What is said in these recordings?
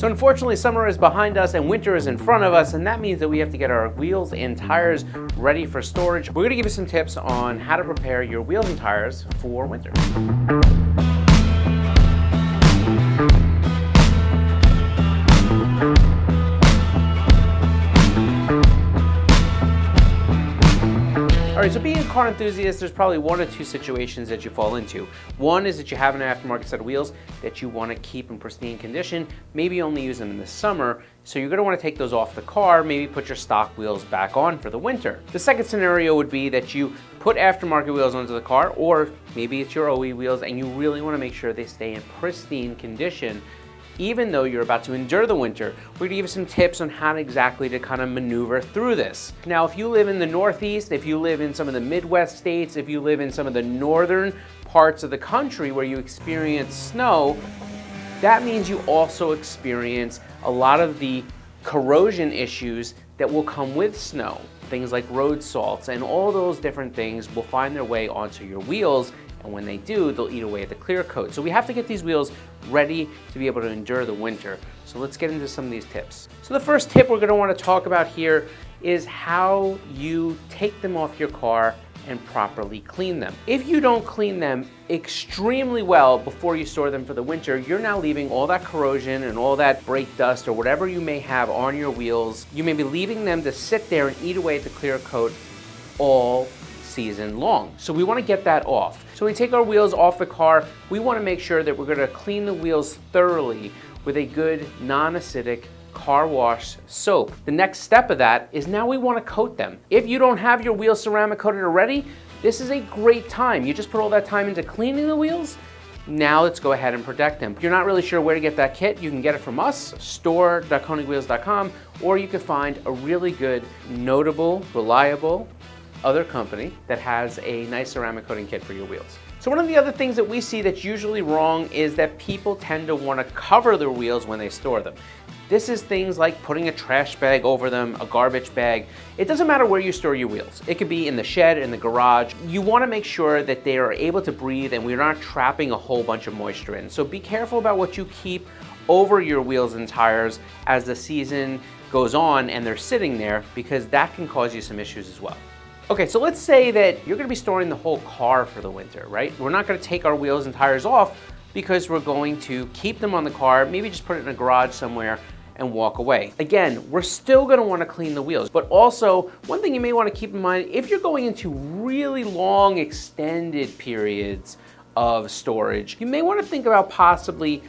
So unfortunately, summer is behind us and winter is in front of us, and that means that we have to get our wheels and tires ready for storage. We're gonna give you some tips on how to prepare your wheels and tires for winter. All right, so being a car enthusiast, there's probably one or two situations that you fall into. One is that you have an aftermarket set of wheels that you want to keep in pristine condition, maybe only use them in the summer, so you're going to want to take those off the car, maybe put your stock wheels back on for the winter. The second scenario would be that you put aftermarket wheels onto the car, or maybe it's your OE wheels and you really want to make sure they stay in pristine condition even though you're about to endure the winter. We're gonna give you some tips on how exactly to kind of maneuver through this. Now, if you live in the Northeast, if you live in some of the Midwest states, if you live in some of the northern parts of the country where you experience snow, that means you also experience a lot of the corrosion issues that will come with snow. Things like road salts and all those different things will find their way onto your wheels, and when they do, they'll eat away at the clear coat. So we have to get these wheels ready to be able to endure the winter. So let's get into some of these tips. So the first tip we're gonna wanna talk about here is how you take them off your car and properly clean them. If you don't clean them extremely well before you store them for the winter, you're now leaving all that corrosion and all that brake dust or whatever you may have on your wheels. You may be leaving them to sit there and eat away at the clear coat all season long. So we want to get that off. So when we take our wheels off the car, we want to make sure that we're going to clean the wheels thoroughly with a good non-acidic car wash soap. The next step of that is now we want to coat them. If you don't have your wheels ceramic coated already, this is a great time. You just put all that time into cleaning the wheels. Now let's go ahead and protect them. If you're not really sure where to get that kit, you can get it from us, store.konigwheels.com, or you can find a really good, notable, reliable other company that has a nice ceramic coating kit for your wheels. So one of the other things that we see that's usually wrong is that people tend to want to cover their wheels when they store them. This is things like putting a trash bag over them, a garbage bag. It doesn't matter where you store your wheels. It could be in the shed, in the garage. You want to make sure that they are able to breathe and we're not trapping a whole bunch of moisture in. So be careful about what you keep over your wheels and tires as the season goes on and they're sitting there, because that can cause you some issues as well. Okay, so let's say that you're gonna be storing the whole car for the winter, right? We're not gonna take our wheels and tires off because we're going to keep them on the car, maybe just put it in a garage somewhere and walk away. Again, we're still gonna wanna clean the wheels, but also one thing you may wanna keep in mind, if you're going into really long extended periods of storage, you may want to think about possibly,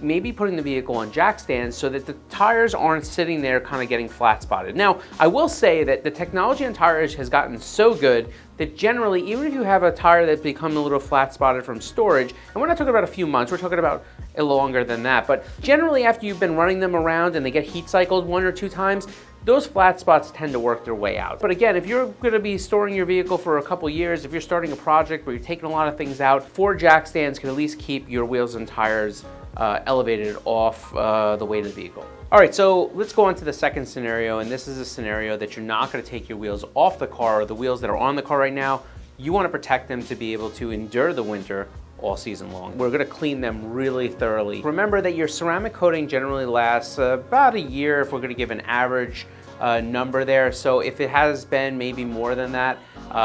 maybe putting the vehicle on jack stands so that the tires aren't sitting there kind of getting flat spotted. Now, I will say that the technology on tires has gotten so good that generally, even if you have a tire that's become a little flat spotted from storage, and we're not talking about a few months, we're talking about longer than that, but generally after you've been running them around and they get heat cycled 1 or 2 times, those flat spots tend to work their way out. But again, if you're gonna be storing your vehicle for a couple years, if you're starting a project where you're taking a lot of things out, 4 jack stands can at least keep your wheels and tires elevated off the weight of the vehicle. All right, so let's go on to the second scenario, and this is a scenario that you're not gonna take your wheels off the car, or the wheels that are on the car right now. You wanna protect them to be able to endure the winter all season long. We're gonna clean them really thoroughly. Remember that your ceramic coating generally lasts about a year if we're gonna give an average number there. So if it has been maybe more than that,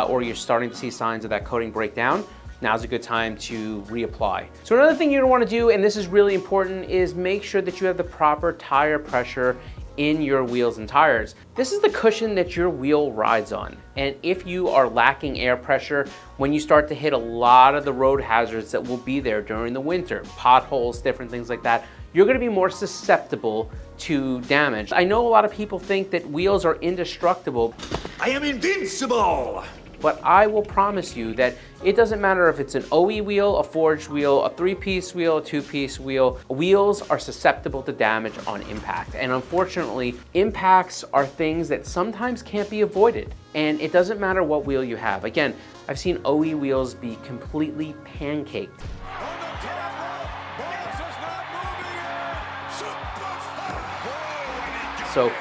or you're starting to see signs of that coating break down, now's a good time to reapply. So another thing you're gonna wanna do, and this is really important, is make sure that you have the proper tire pressure in your wheels and tires. This is the cushion that your wheel rides on. And if you are lacking air pressure, when you start to hit a lot of the road hazards that will be there during the winter, potholes, different things like that, you're gonna be more susceptible to damage. I know a lot of people think that wheels are indestructible. I am invincible! But I will promise you that it doesn't matter if it's an OE wheel, a forged wheel, a 3-piece wheel, a 2-piece wheel. Wheels are susceptible to damage on impact. And unfortunately, impacts are things that sometimes can't be avoided. And it doesn't matter what wheel you have. Again, I've seen OE wheels be completely pancaked. So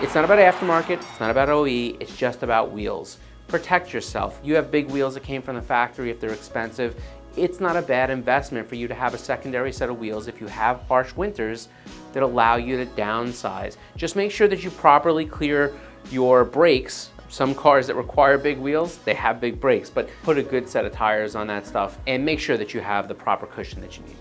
it's not about aftermarket, it's not about OE, it's just about wheels. Protect yourself. You have big wheels that came from the factory. If they're expensive, it's not a bad investment for you to have a secondary set of wheels. If you have harsh winters, that allow you to downsize. Just make sure that you properly clear your brakes. Some cars that require big wheels, they have big brakes, but put a good set of tires on that stuff and make sure that you have the proper cushion that you need.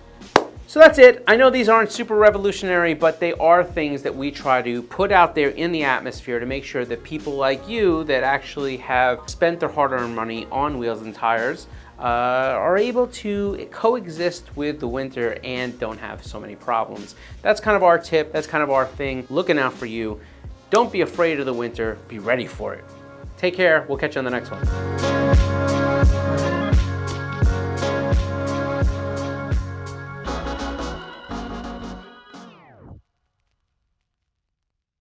So that's it. I know these aren't super revolutionary, but they are things that we try to put out there in the atmosphere to make sure that people like you that actually have spent their hard-earned money on wheels and tires are able to coexist with the winter and don't have so many problems. That's kind of our tip. That's kind of our thing. Looking out for you. Don't be afraid of the winter. Be ready for it. Take care. We'll catch you on the next one.